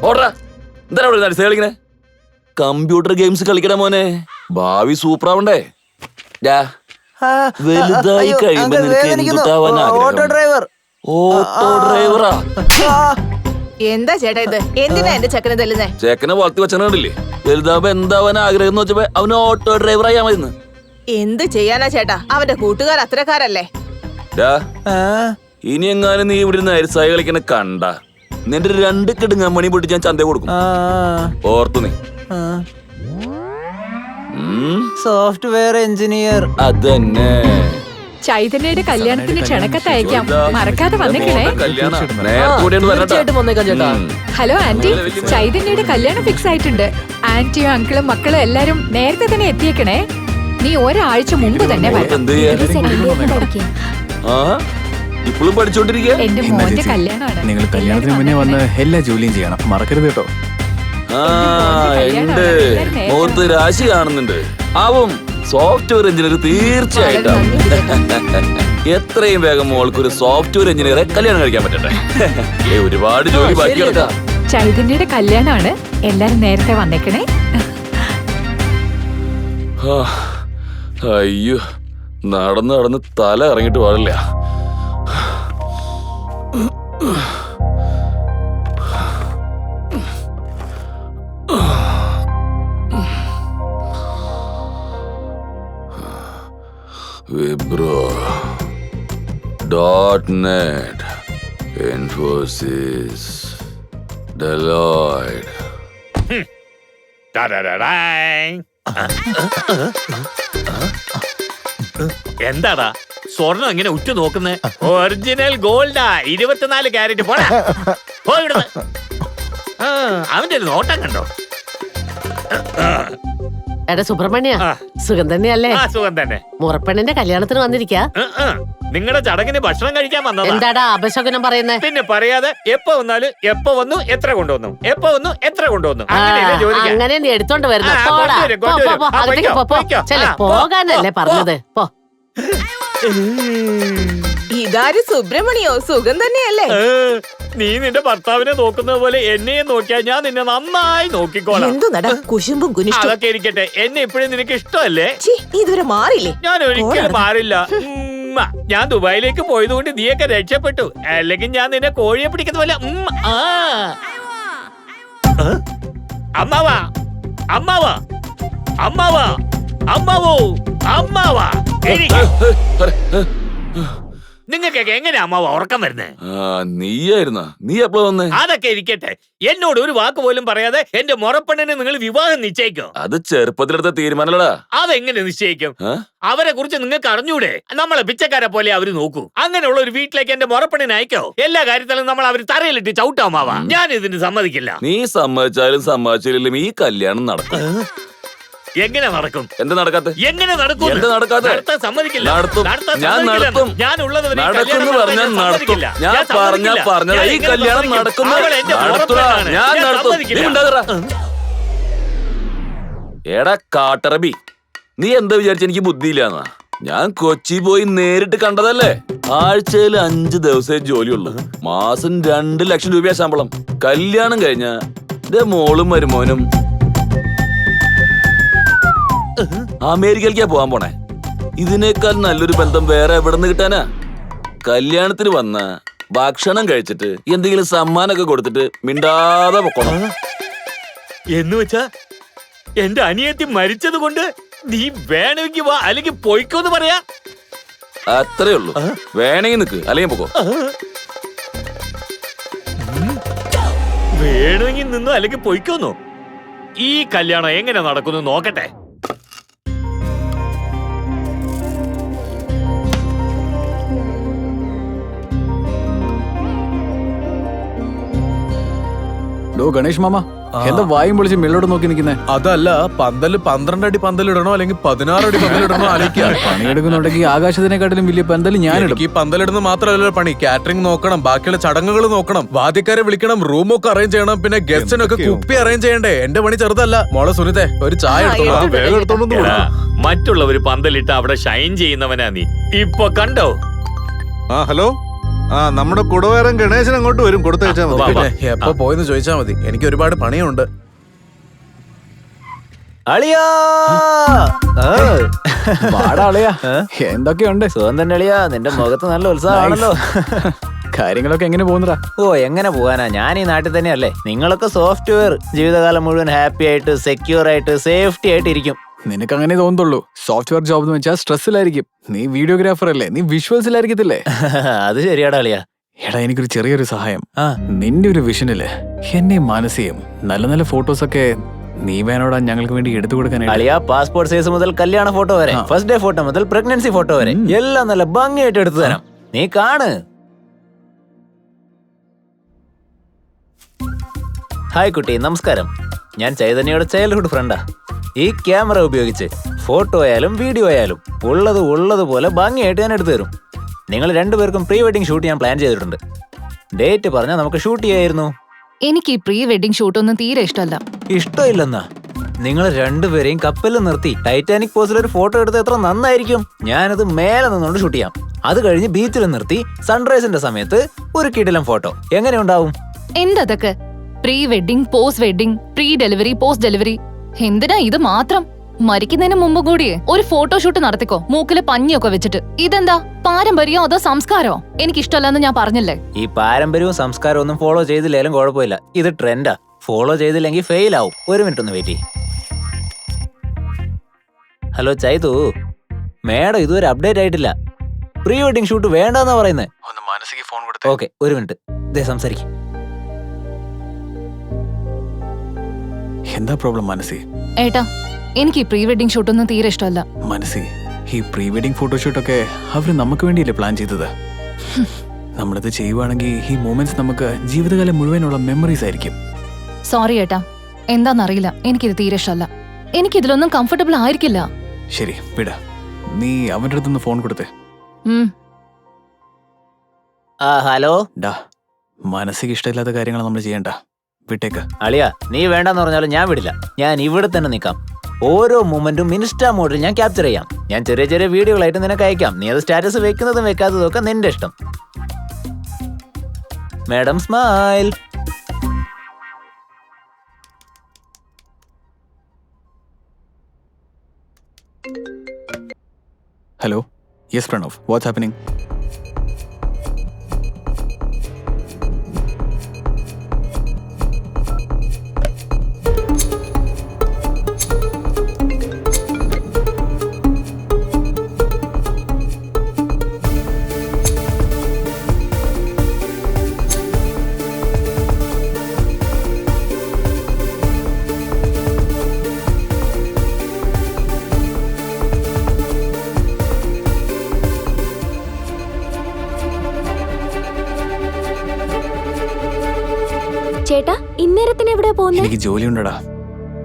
ഓടാ, എന്താ കളിക്കണേ? Computer games കളിക്കണ മോനെ, ഭാവി സൂപ്പറാവണ്ടേ? വലുതായി കഴിയുമ്പോ നിനക്ക് എന്തുട്ടാവാൻ ആഗ്രഹം? ഓട്ടോ ഡ്രൈവറാ? എന്താ ചേട്ടാ ഇത്? എന്തിനാ എന്റെ ചെക്കനെ തല്ലുന്നേ? ചെക്കനെ വളർത്തി വെച്ചല്ലേ, വലുതാവുമ്പോ എന്താവാൻ ആഗ്രഹം എന്ന് വെച്ചപ്പോ അവന് ഓട്ടോ ഡ്രൈവർ ആയാ മതി. എന്ത് ചെയ്യാനാ ചേട്ടാ, അവന്റെ കൂട്ടുകാർ അത്രക്കാരല്ലേ. ഇനി എങ്ങാനും നീ ഇവിടെ നരിസായി കളിക്കണ കണ്ട നിന്റെ 2 കിടുങ്ങ മണി പൊട്ടി ഞാൻ ചന്ത കൊടുക്കും. ഓർത്തു നീ. Software engineer. അതന്നെ. ചൈതന്യയുടെ കല്യാണത്തിന് ക്ഷണക്കത്ത് അയക്കാം, മറക്കാതെ വന്നേക്കണേ. ഹലോ ആന്റി, ചൈതന്യയുടെ കല്യാണം ഫിക്സ് ആയിട്ടുണ്ട്. ആന്റിയും അങ്കിളും മക്കളും എല്ലാരും നേരത്തെ തന്നെ എത്തിയേക്കണേ. നീ ഒരാഴ്ച മുമ്പ് തന്നെ ഇപ്പോഴും പഠിച്ചോണ്ടിരിക്കുക. എന്റെ മോന്റെ കല്യാണമാണ്. നിങ്ങൾ കല്യാണത്തിന് മുന്നേ വന്ന് എല്ലാ ജോലിയും ചെയ്യണം, മറക്കരുത് കേട്ടോ. മുഖത്ത് രാശി കാണുന്നുണ്ട്. ആവും സോഫ്റ്റ്വെയർ എഞ്ചിനീയർ തീർച്ചയായിട്ടും. എത്രയും വേഗം മോൾക്കൊരു സോഫ്റ്റ്വെയർ എഞ്ചിനീയറെ കല്യാണം കഴിക്കാൻ പറ്റട്ടെ. ഒരുപാട് ജോലി ബാക്കി കിടക്കാം. ചൈതന്യയുടെ കല്യാണമാണ്, എല്ലാരും നേരത്തെ വന്നേക്കണേ. അയ്യോ, നടന്ന് തല ഇറങ്ങിട്ട് പാടില്ല. Wipro, .NET, Infosys, Deloitte. എന്താടാ സ്വർണം ഇങ്ങനെ ഉറ്റു നോക്കുന്നേ? ഒറിജിനൽ ഗോൾഡാ, 24 ക്യാരറ്റ്. പോടാ, പോയിടുന്നു. അവന്റെ ഒരു നോട്ടം കണ്ടോ? എടാ സുബ്രഹ്മണ്യ, സുഖം തന്നെയല്ലേ? സുഖം തന്നെ. മുറപ്പെണ്ണിന്റെ കല്യാണത്തിന് വന്നിരിക്കാ? നിങ്ങളുടെ ചടങ്ങിന് ഭക്ഷണം കഴിക്കാൻ വന്നത്. എന്താടാ അപശകുനം പറയുന്നേ? പിന്നെ പറയാതെ എപ്പോ വന്നാലും എപ്പോ വന്നു എത്ര കൊണ്ടുവന്നു, എപ്പോ വന്നു എത്ര കൊണ്ടുവന്നു, അങ്ങനെ നീ എടുത്തോണ്ട് വരുന്ന. പോകാനല്ലേ പറഞ്ഞത്? പോ. ഇതാര് സുബ്രഹ്മണ്യോ? സുഖം തന്നെയല്ലേ? നീ നിന്റെ ഭർത്താവിനെ നോക്കുന്നത് പോലെ എന്നെയും നോക്കിയാ ഞാൻ നിന്നെ നന്നായി നോക്കിക്കോളാം. എന്തുനടാ കുശുമ്പും കുനിഷ്ടും? അതൊക്കെ ഇരിക്കട്ടെ, എന്നെ ഇപ്പോഴും നിനക്ക് ഇഷ്ടമല്ലേ? ഇതുവരെ മാറില്ലേ? ഞാൻ ഒരിക്കലും മാറില്ല. ഞാൻ ദുബായിലേക്ക് പോയതുകൊണ്ട് നീയൊക്കെ രക്ഷപ്പെട്ടു, അല്ലെങ്കിൽ ഞാൻ നിന്നെ കോഴിയെ പിടിക്കുന്ന പോലെ. അമ്മാവാ, അമ്മാവാ, അമ്മാവാ, അമ്മാവോ, അമ്മാവാ. നിങ്ങൾക്കൊക്കെ എങ്ങനെയാ അമ്മാവ ഉറക്കം വരുന്നേ? നീയായിരുന്ന? നീ എപ്പോ വന്നേ? അതൊക്കെ ഇരിക്കട്ടെ, എന്നോട് ഒരു വാക്ക് പോലും പറയാതെ എന്റെ മുറപ്പെണ്ണിനെ നിങ്ങൾ വിവാഹം നിശ്ചയിക്കോ? അത് ചെറുപ്പത്തിലെടുത്ത തീരുമാനമല്ലടാ. അതെങ്ങനെ നിശ്ചയിക്കും? അവരെ കുറിച്ച് നിങ്ങൾക്ക് അറിഞ്ഞൂടെ? നമ്മളെ പിച്ചക്കാരെ പോലെ അവര് നോക്കൂ. അങ്ങനെയുള്ള ഒരു വീട്ടിലേക്ക് എന്റെ മുറപ്പെണ്ണിനെ അയക്കോ? എല്ലാ കാര്യത്തിലും നമ്മൾ അവര് തറയിലിട്ട് ചവിട്ടാമാവാ. ഞാൻ ഇതിന് സമ്മതിക്കില്ല. നീ സമ്മതിച്ചാലും സമ്മതിച്ചില്ലെങ്കിലും ഈ കല്യാണം നടക്കും. എങ്ങനെ നടക്കും? എന്താ നടക്കാത്ത? എങ്ങനെ നടക്കും? എന്താ നടക്കാത്ത? നടത്താൻ സമ്മതിക്കില്ല. ഞാൻ നടത്തും. ഞാൻ ഉള്ളത് നടക്കുന്നു പറഞ്ഞാൽ നടത്തും. ഞാൻ പറഞ്ഞത് ഈ കല്യാണം നടക്കുന്നു. ഞാൻ നടത്തും. എടാ കാട്ടറബി, നീ എന്താ വിചാരിച്ച എനിക്ക് ബുദ്ധിയില്ലാന്നാ? ഞാൻ കൊച്ചി പോയി നേരിട്ട് കണ്ടതല്ലേ. ആഴ്ചയിൽ 5 ദിവസമേ ജോലിയുള്ളൂ. മാസം 2 ലക്ഷം രൂപയാ ശമ്പളം. കല്യാണം കഴിഞ്ഞ മോളും മരുമോനും അമേരിക്കയിലേക്കാ പോകാൻ പോണേ. ഇതിനേക്കാൾ നല്ലൊരു ബന്ധം വേറെ എവിടെ നിന്ന് കിട്ടാനാ? കല്യാണത്തിന് വന്ന ഭക്ഷണം കഴിച്ചിട്ട് എന്തെങ്കിലും സമ്മാനമൊക്കെ കൊടുത്തിട്ട് മിണ്ടാതെ പൊക്കണം. എന്ന് വെച്ചാ എന്റെ അനിയത്തി മരിച്ചത് കൊണ്ട് നീ വേണമെങ്കിൽ വാ, അല്ലെങ്കിൽ പോയിക്കോന്ന് പറയാ. അത്രേ ഉള്ളൂ. വേണമെങ്കിൽ നിക്ക്, അല്ലെങ്കിൽ പൊക്കോ. വേണമെങ്കിൽ നിന്നോ അല്ലെങ്കിൽ പൊയ്ക്കോന്നോ? ഈ കല്യാണം എങ്ങനെ നടക്കുന്നു നോക്കട്ടെ. ഗണേഷ് മാമ, എന്താ വായും പൊളിച്ച് മേലോട്ട് നോക്കി നിൽക്കുന്നേ? അതല്ല, പന്തല് 12 അടി പന്തലിടണോ അല്ലെങ്കിൽ 16 അടി പന്തലിടണോ ആലോചിക്കാം. പണിയെടുക്കുന്നുണ്ടെങ്കിൽ ആകാശത്തിനെക്കാട്ടിലും വലിയ പന്തല് ഞാനിടും. ഈ പന്തലിടുന്നത് മാത്രമല്ല പണി, കാറ്ററിംഗ് നോക്കണം, ബാക്കിയുള്ള ചടങ്ങുകൾ നോക്കണം, വാദ്യക്കാരെ വിളിക്കണം, റൂമൊക്കെ അറേഞ്ച് ചെയ്യണം, പിന്നെ ഗസ്റ്റിനൊക്കെ കുപ്പി അറേഞ്ച് ചെയ്യണ്ടേ. എന്റെ പണി ചെറുതല്ല. മോളെ സുനിതേ, ഒരു ചായ എടുത്തോളൂ. മറ്റുള്ളവര് പന്തലിട്ട് അവിടെ ഷൈൻ ചെയ്യുന്നവനാ നീ. ഇപ്പൊ കണ്ടോ? ഹലോ, ആ നമ്മുടെ കുടവേറൻ ഗണേശൻ അങ്ങോട്ട് വരും, കൊടുത്തയച്ചാ മതി. പിന്നെ എപ്പോ പോയെന്ന് ചോദിച്ചാ മതി, എനിക്ക് ഒരുപാട് പണിയുണ്ട്. അളിയാ വാടാ അളിയാ. എന്തൊക്കെയുണ്ട്? സുഖം തന്നെ അളിയാ, നിന്റെ മുഖത്ത് നല്ല ഉത്സാഹമാണല്ലോ. കാര്യങ്ങളൊക്കെ എങ്ങനെ പോകുന്നടാ? ഓ എങ്ങനെ പോകാനാ, ഞാൻ ഈ നാട്ടിൽ തന്നെയല്ലേ. നിങ്ങളൊക്കെ സോഫ്റ്റ്വെയർ ജീവിതകാലം മുഴുവൻ ഹാപ്പി ആയിട്ട് സെക്യൂർ ആയിട്ട് സേഫ്റ്റി ആയിട്ട് ഇരിക്കും. നിനക്ക് അങ്ങനെ തോന്നുള്ളൂ. സോഫ്റ്റ്വെയർ ജോബ് എന്ന് വെച്ചാൽ സ്ട്രെസ്സിലായിരിക്കും. നീ വീഡിയോഗ്രാഫർ അല്ലേ, നീ വിഷ്വൽസിലായിരിക്കത്തില്ലേ? അത് ശരിയാടാ അളിയാ. എടാ എനിക്കൊരു ചെറിയൊരു സഹായം. ആ നിന്റെ ഒരു വിഷനില് എന്നെ മാനസികം നല്ല നല്ല ഫോട്ടോസ് ഒക്കെ നീ വേണോടാ ഞങ്ങൾക്ക് വേണ്ടി എടുത്തു കൊടുക്കാനായിട്ട്. അളിയാ പാസ്പോർട്ട് സൈസ് മുതൽ കല്യാണ ഫോട്ടോ വരെ, ഫസ്റ്റ് ഡേ ഫോട്ടോ മുതൽ പ്രഗ്നൻസി ഫോട്ടോ വരെ എല്ലാം നല്ല ഭംഗിയായിട്ട് എടുത്തു തരാം. നീ കാണ്. ഹായ് കുട്ടി, നമസ്കാരം. ഞാൻ ചൈതന്യയുടെ ചൈൽഡ്ഹുഡ് ഫ്രണ്ടാ. ഈ ക്യാമറ ഉപയോഗിച്ച് ഫോട്ടോ ആയാലും വീഡിയോ ആയാലും ഉള്ളതുപോലെ ഭംഗിയായിട്ട് ഞാൻ എടുത്തു തരും. നിങ്ങൾ രണ്ടുപേർക്കും പ്രീ വെഡിങ് ഷൂട്ട് ഞാൻ പ്ലാൻ ചെയ്തിട്ടുണ്ട്. ഡേറ്റ് പറഞ്ഞാൽ നമുക്ക് ഷൂട്ട് ചെയ്യായിരുന്നു. എനിക്ക് ഈ പ്രീ വെഡിങ് ഷൂട്ടൊന്നും തീരെ ഇഷ്ടമല്ല. ഇഷ്ടമില്ലെന്നാ? നിങ്ങൾ രണ്ടുപേരെയും കപ്പലിൽ നിർത്തി ടൈറ്റാനിക് പോസിൽ ഒരു ഫോട്ടോ എടുത്ത് എത്ര നന്നായിരിക്കും. ഞാനത് മേലെ നിന്നുകൊണ്ട് ഷൂട്ട് ചെയ്യാം. അത് കഴിഞ്ഞ് ബീച്ചിൽ നിർത്തി സൺറൈസിന്റെ സമയത്ത് ഒരു കിടിലം ഫോട്ടോ എങ്ങനെ ഉണ്ടാവും? എന്തതൊക്കെ pre wedding, post wedding, pre delivery, post delivery, എന്തിനാ ഇത് മാത്രം? മരിക്കുന്നതിന് മുമ്പ് കൂടിയേ ഒരു ഫോട്ടോഷൂട്ട് നടത്തിക്കോ, മൂക്കില് പഞ്ഞിയൊക്കെ വെച്ചിട്ട്. ഇതെന്താ പാരമ്പര്യോ അതോ സംസ്കാരോ? എനിക്കിഷ്ടമല്ലെന്ന് ഞാൻ പറഞ്ഞില്ലേ. ഈ പാരമ്പര്യവും സംസ്കാരവും ഒന്നും ഫോളോ ചെയ്തില്ലേലും കുഴപ്പമില്ല. ഇത് ട്രെൻഡാ. ഫോളോ ചെയ്തില്ലെങ്കിൽ ഫെയിൽ ആവും. ഒരു മിനിറ്റ് ഒന്ന് വെയിറ്റ് ചെയ്യ്. ഹലോ ചൈതു, മേഡം ഇതുവരെ അപ്ഡേറ്റ് ആയിട്ടില്ല. പ്രീ വെഡിങ് ഷൂട്ട് വേണ്ടെന്നാ പറയുന്നത്. ഒന്ന് മാനസിക ഫോൺ കൊടുത്തേ. ഓക്കെ, ഒരു മിനിറ്റ്. ഇതേ സംസാരിക്കും. എന്താ പ്രോബ്ലം മനസ്സി? ഏട്ടാ, എനിക്ക് ഈ പ്രീ വെഡിങ് ഷൂട്ടൊന്നും തീരെ ഇഷ്ടമല്ല. മനസ്സി, ഈ പ്രീ വെഡിങ് ഫോട്ടോഷൂട്ടൊക്കെ അവര് നമുക്ക് വേണ്ടിയല്ലേ പ്ലാൻ ചെയ്തത്? നമ്മളിത് ചെയ്യുവാണെങ്കിൽ ഈ മൂമെന്റ്സ് നമുക്ക് ജീവിതകാലം മുഴുവനുള്ള മെമ്മറീസ് ആയിരിക്കും. സോറി ഏട്ടാ, എന്താന്നറിയില്ല, എനിക്കിത് തീരെ ഇഷ്ടമല്ല. എനിക്കിതിലൊന്നും കംഫർട്ടബിൾ ആയിരിക്കില്ല. ശരി വിട, നീ അവന്റെ അടുത്തൊന്ന് ഫോൺ കൊടുത്തേ. ഹലോ ഡാ, മനസ്സിക്ക് ഇഷ്ടമില്ലാത്ത കാര്യങ്ങൾ നമ്മൾ ചെയ്യണ്ട, വിട്ടേക്ക്. അളിയാ, നീ വേണ്ടെന്ന് പറഞ്ഞാലും ഞാൻ വിടില്ല. ഞാൻ ഇവിടെ തന്നെ നിൽക്കാം. ഓരോ മൊമെന്റും ഇൻസ്റ്റാ മോഡിൽ ഞാൻ ക്യാപ്ചർ ചെയ്യാം. ഞാൻ ചെറിയ ചെറിയ വീഡിയോകളായിട്ട് നിനക്ക് അയക്കാം. നീ അത് സ്റ്റാറ്റസ് വെക്കുന്നതും വെക്കാത്തതും ഒക്കെ നിന്റെ ഇഷ്ടം. Madam smile. Hello, yes Pranav, what's happening? ചേട്ടാ, ഇന്നേരത്തിന് എവിടെ പോകുന്നത്? എനിക്ക് ജോലിയുണ്ടടാ.